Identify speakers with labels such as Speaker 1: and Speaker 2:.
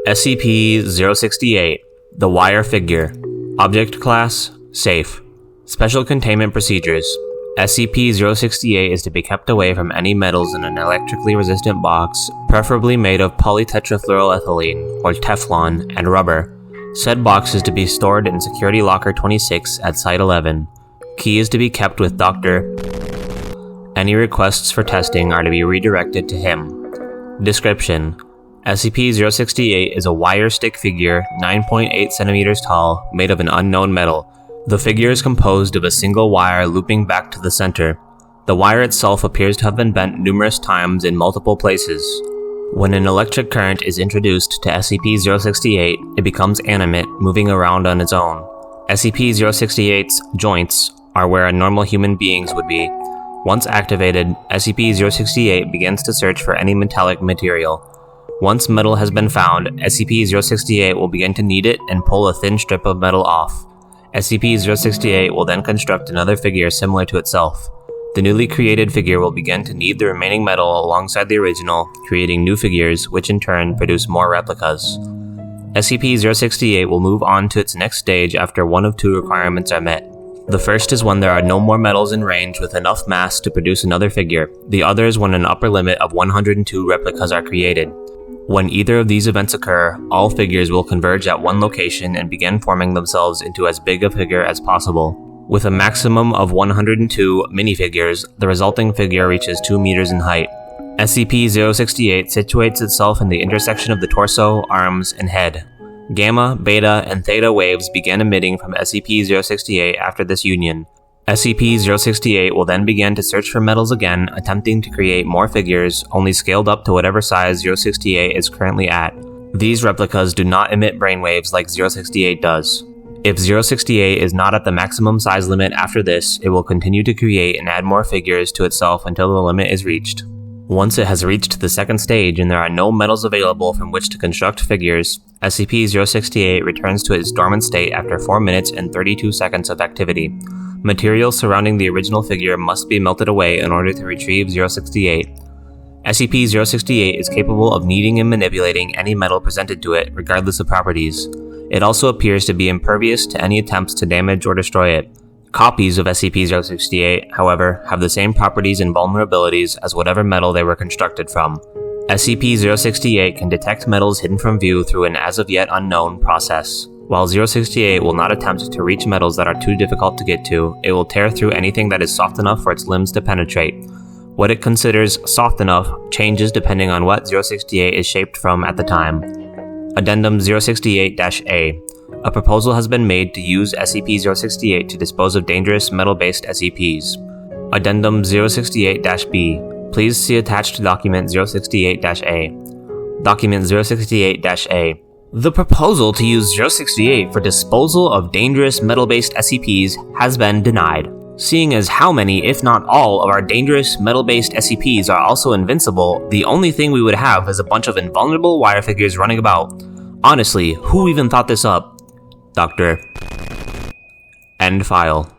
Speaker 1: SCP-068, the Wire Figure. Object Class: Safe. Special Containment Procedures. SCP-068 is to be kept away from any metals in an electrically resistant box, preferably made of polytetrafluoroethylene, or Teflon, and rubber. Said box is to be stored in Security Locker 26 at Site 11. Key is to be kept with Dr. Any requests for testing are to be redirected to him. Description: SCP-068 is a wire stick figure 9.8 centimeters tall, made of an unknown metal. The figure is composed of a single wire looping back to the center. The wire itself appears to have been bent numerous times in multiple places. When an electric current is introduced to SCP-068, it becomes animate, moving around on its own. SCP-068's joints are where a normal human being's would be. Once activated, SCP-068 begins to search for any metallic material. Once metal has been found, SCP-068 will begin to knead it and pull a thin strip of metal off. SCP-068 will then construct another figure similar to itself. The newly created figure will begin to knead the remaining metal alongside the original, creating new figures, which in turn produce more replicas. SCP-068 will move on to its next stage after one of two requirements are met. The first is when there are no more metals in range with enough mass to produce another figure. The other is when an upper limit of 102 replicas are created. When either of these events occur, all figures will converge at one location and begin forming themselves into as big a figure as possible. With a maximum of 102 minifigures, the resulting figure reaches 2 meters in height. SCP-068 situates itself in the intersection of the torso, arms, and head. Gamma, beta, and theta waves begin emitting from SCP-068 after this union. SCP-068 will then begin to search for metals again, attempting to create more figures, only scaled up to whatever size 068 is currently at. These replicas do not emit brainwaves like 068 does. If 068 is not at the maximum size limit after this, it will continue to create and add more figures to itself until the limit is reached. Once it has reached the second stage and there are no metals available from which to construct figures, SCP-068 returns to its dormant state after 4 minutes and 32 seconds of activity. Materials surrounding the original figure must be melted away in order to retrieve 068. SCP-068 is capable of kneading and manipulating any metal presented to it, regardless of properties. It also appears to be impervious to any attempts to damage or destroy it. Copies of SCP-068, however, have the same properties and vulnerabilities as whatever metal they were constructed from. SCP-068 can detect metals hidden from view through an as-of-yet unknown process. While 068 will not attempt to reach metals that are too difficult to get to, it will tear through anything that is soft enough for its limbs to penetrate. What it considers soft enough changes depending on what 068 is shaped from at the time. Addendum 068-A. A proposal has been made to use SCP-068 to dispose of dangerous metal-based SCPs. Addendum 068-B. Please see attached document 068-A. Document 068-A. The proposal to use 068 for disposal of dangerous metal-based SCPs has been denied. Seeing as how many, if not all, of our dangerous metal-based SCPs are also invincible, the only thing we would have is a bunch of invulnerable wire figures running about. Honestly, who even thought this up? Dr. End file.